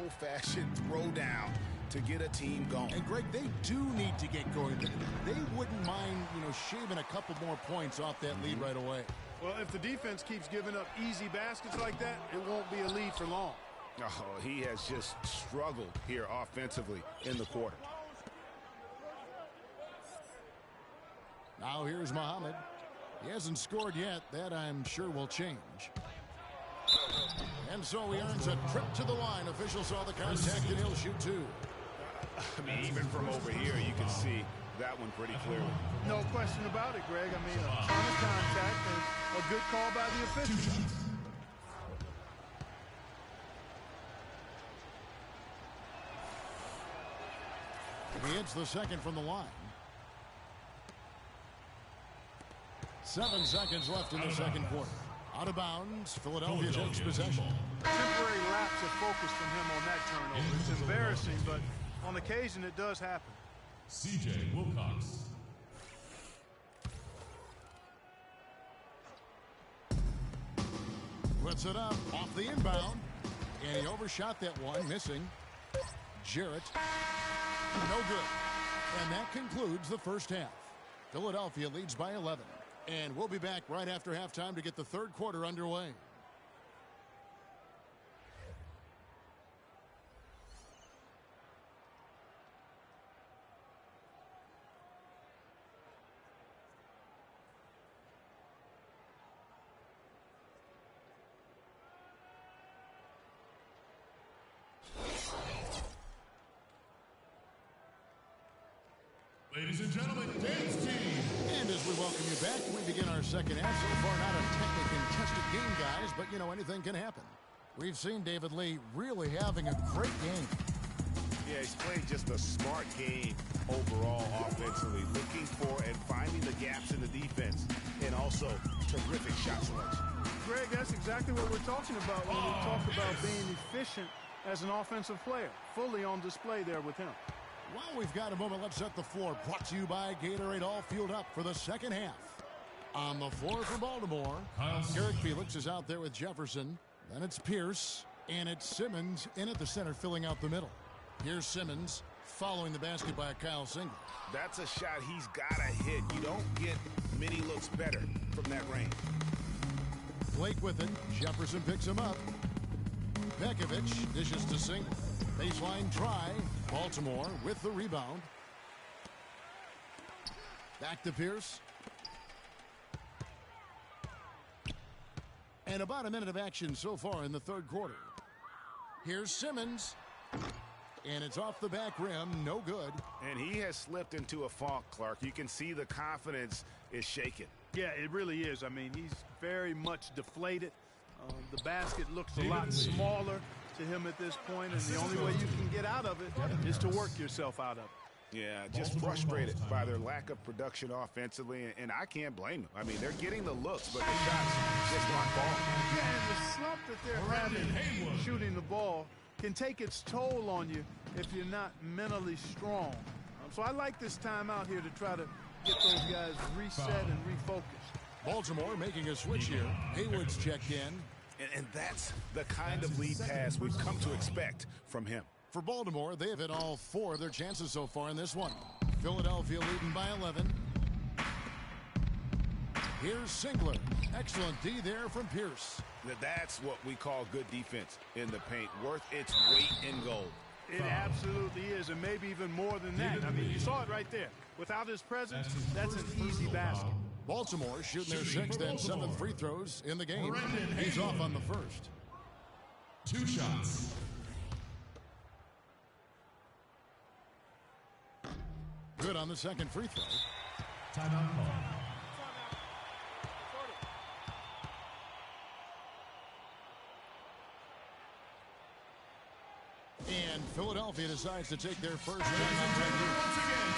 old-fashioned throwdown to get a team going. And, Greg, they do need to get going. They wouldn't mind, shaving a couple more points off that lead right away. Well, if the defense keeps giving up easy baskets like that, it won't be a lead for long. Oh, he has just struggled here offensively in the quarter. Now here's Muhammad. He hasn't scored yet. That, I'm sure, will change. And so he earns a trip to the line. Official saw the contact, and he'll shoot two. I mean, even from over here, you can see that one pretty clearly. No question about it, Greg. I mean, a ton of contact and a good call by the official. He hits the second from the line. 7 seconds left in the second quarter. Out of bounds, Philadelphia takes possession. Temporary lapse of focus from him on that turnover. It's embarrassing, but on occasion it does happen. C.J. Wilcox. Puts it up off the inbound. And he overshot that one, missing. Jarrett. No good. And that concludes the first half. Philadelphia leads by 11. And we'll be back right after halftime to get the third quarter underway. Ladies and gentlemen, dance team. And as we welcome you back, we begin our second half. So far, not a technically contested game, guys, but, anything can happen. We've seen David Lee really having a great game. Yeah, he's playing just a smart game overall offensively, looking for and finding the gaps in the defense, and also terrific shot selection. Greg, that's exactly what we're talking about when we talk about being efficient as an offensive player. Fully on display there with him. While we've got a moment, let's set the floor. Brought to you by Gatorade, all fueled up for the second half. On the floor for Baltimore, Eric Felix is out there with Jefferson. Then it's Pierce, and it's Simmons in at the center, filling out the middle. Here's Simmons following the basket by Kyle Singler. That's a shot he's got to hit. You don't get many looks better from that range. Blake with it. Jefferson picks him up. Pekovic dishes to Singler. Baseline try. Baltimore with the rebound. Back to Pierce. And about a minute of action so far in the third quarter. Here's Simmons. And it's off the back rim. No good. And he has slipped into a funk, Clark. You can see the confidence is shaken. Yeah, it really is. I mean, he's very much deflated. The basket looks a lot smaller to him at this point, and the only way you can get out of it is to work yourself out of it. Yeah, just frustrated by their lack of production offensively, and I can't blame them. I mean, they're getting the looks, but the shots just aren't falling. Yeah, and the slump that they're having shooting the ball can take its toll on you if you're not mentally strong. So I like this timeout here to try to get those guys reset and refocused. Baltimore making a switch here. Hayward's checked in. And that's the kind of lead pass we've come to expect from him. For Baltimore, they have hit all 4 of their chances so far in this one. Philadelphia leading by 11. Here's Singler. Excellent D there from Pierce. That's what we call good defense in the paint. Worth its weight in gold. It absolutely is, and maybe even more than that. I mean, you saw it right there. Without his presence, that's an easy basket. Baltimore shooting their 6th and 7th free throws in the game. He's off on the first. 2 shots. Good on the second free throw. Timeout call. And Philadelphia decides to take their first I think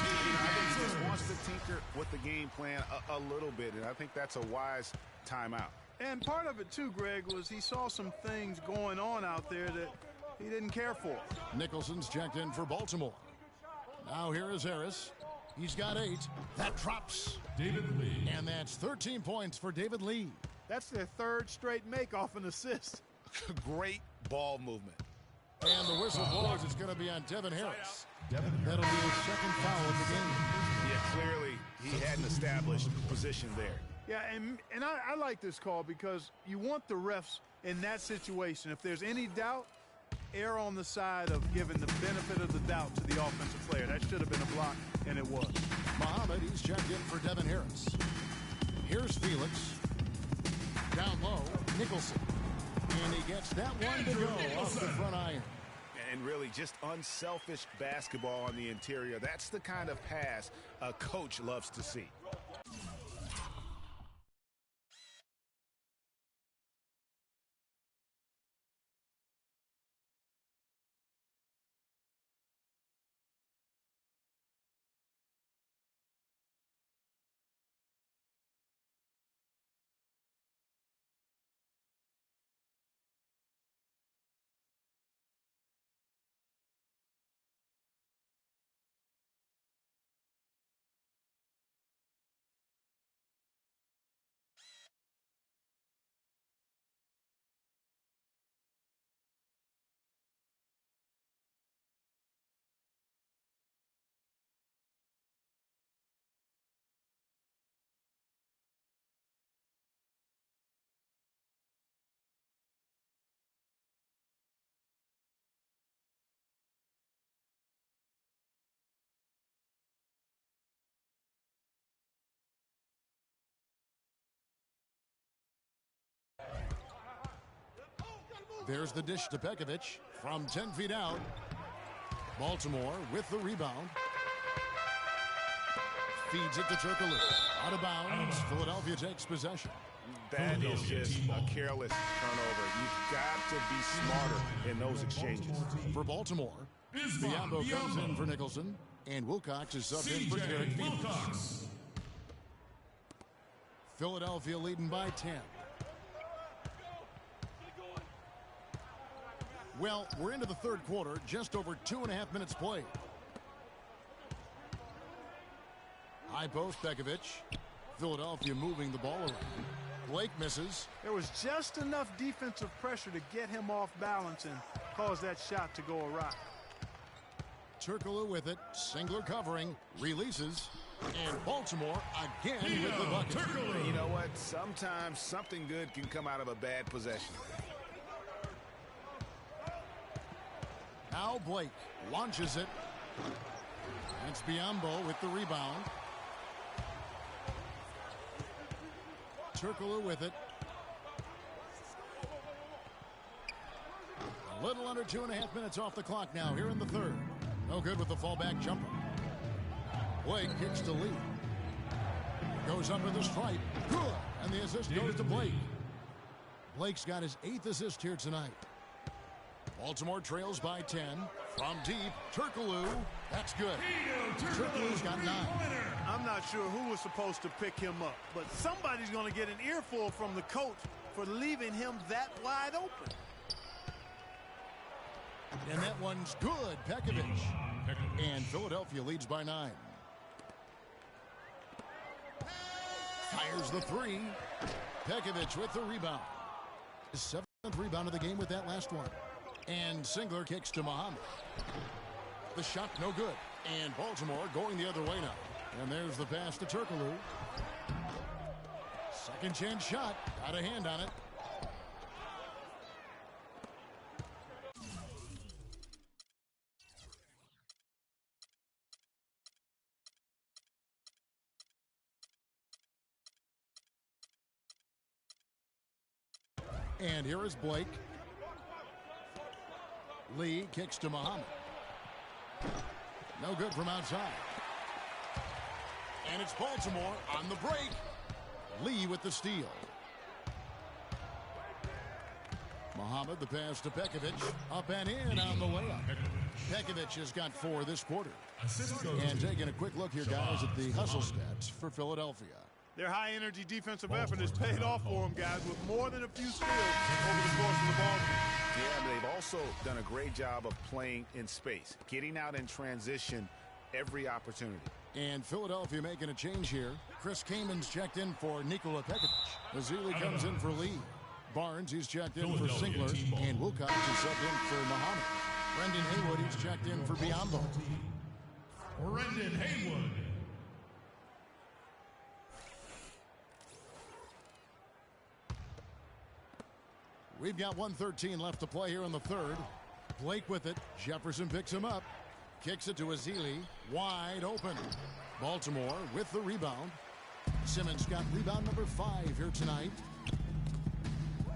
he just wants to tinker with the game plan a little bit, and I think that's a wise timeout. And part of it, too, Greg, was he saw some things going on out there that he didn't care for. Nicholson's checked in for Baltimore. Now here is Harris. He's got 8. That drops. David Lee. And that's 13 points for David Lee. That's their 3rd straight make off an assist. Great ball movement. And the whistle blows. It's going to be on Devin Harris. That'll be his second foul of the game. Yeah, clearly he hadn't established position there. Yeah, and I like this call because you want the refs in that situation. If there's any doubt, err on the side of giving the benefit of the doubt to the offensive player. That should have been a block, and it was. Muhammad, he's checked in for Devin Harris. Here's Felix. Down low, Nicholson. And he gets that one to go off the front iron. And really just unselfish basketball on the interior. That's the kind of pass a coach loves to see. There's the dish to Pekovic from 10 feet out. Baltimore with the rebound. Feeds it to Turkoglu. Out of bounds. Philadelphia takes possession. That is just a careless turnover. You've got to be smarter in those exchanges. For Baltimore, Biyombo comes in for Nicholson. And Wilcox is subbed in for Garrett Felix. Philadelphia leading by 10. Well, we're into the third quarter, just over 2.5 minutes played. High post, Pekovic. Philadelphia moving the ball around. Blake misses. There was just enough defensive pressure to get him off balance and cause that shot to go awry. Turkoglu with it. Singler covering. Releases. And Baltimore again with the bucket. You know what? Sometimes something good can come out of a bad possession. Now Blake launches it. That's Biyombo with the rebound. Turkoglu with it. A little under 2.5 minutes off the clock now here in the third. No good with the fallback jumper. Blake kicks to Lee. Goes under the stripe. Good. And the assist goes to Blake. Blake's got his 8th assist here tonight. Baltimore trails by 10. From deep, Turkoglu. That's good. Turkoglu's got 9. I'm not sure who was supposed to pick him up, but somebody's going to get an earful from the coach for leaving him that wide open. And that one's good. Pekovic. And Philadelphia leads by 9. Fires the 3. Pekovic with the rebound. His 7th rebound of the game with that last one. And Singler kicks to Muhammad. The shot no good. And Baltimore going the other way now. And there's the pass to Turkoglu. Second chance shot. Got a hand on it. And here is Blake. Lee kicks to Muhammad. No good from outside. And it's Baltimore on the break. Lee with the steal. Muhammad, the pass to Pekovic. Up and in on the layup. Pekovic has got 4 this quarter. And taking a quick look here, guys, at the hustle stats for Philadelphia. Their high-energy defensive effort has paid off for them, guys, with more than a few steals over the course of the ball game. Yeah, they've also done a great job of playing in space, getting out in transition every opportunity. And Philadelphia making a change here. Chris Kamen's checked in for Nikola Pekovic. Azili comes in for Lee. Barnes, he's checked in for Singler. And Wilcox is subbed in for Muhammad. Brendan Haywood, he's checked in for Biombo. Brendan Haywood. We've got 1:13 left to play here in the third. Blake with it. Jefferson picks him up. Kicks it to Azili. Wide open. Baltimore with the rebound. Simmons got rebound number 5 here tonight.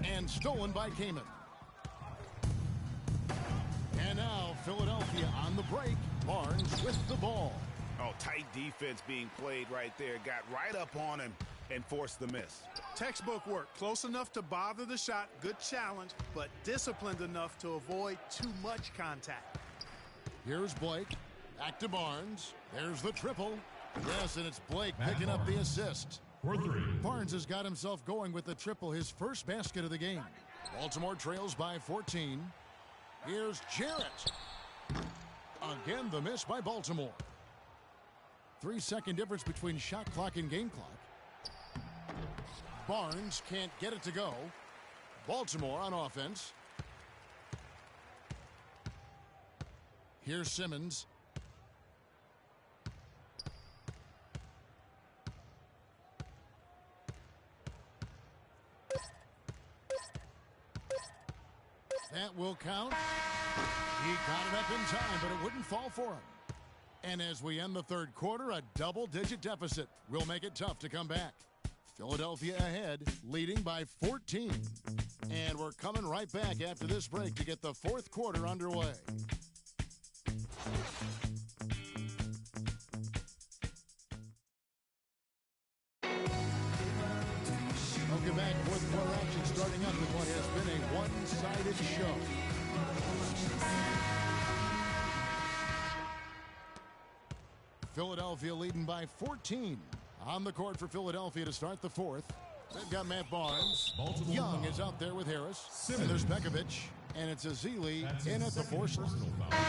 And stolen by Kamen. And now Philadelphia on the break. Barnes with the ball. Oh, tight defense being played right there. Got right up on him and forced the miss. Textbook work. Close enough to bother the shot. Good challenge, but disciplined enough to avoid too much contact. Here's Blake. Back to Barnes. There's the triple. Yes, and it's Blake picking up the assist. For 3. Barnes has got himself going with the triple, his first basket of the game. Baltimore trails by 14. Here's Jarrett. Again, the miss by Baltimore. 3-second difference between shot clock and game clock. Barnes can't get it to go. Baltimore on offense. Here's Simmons. That will count. He got it up in time, but it wouldn't fall for him. And as we end the third quarter, a double-digit deficit will make it tough to come back. Philadelphia ahead, leading by 14. And we're coming right back after this break to get the fourth quarter underway. Welcome back. Fourth quarter action starting up with what has been a one-sided show. Philadelphia leading by 14. On the court for Philadelphia to start the fourth. They've got Matt Barnes. Baltimore Young foul. is out there with Harris. Simmons. And there's Bekovic. And it's Azili That's in his at the second force line. personal foul.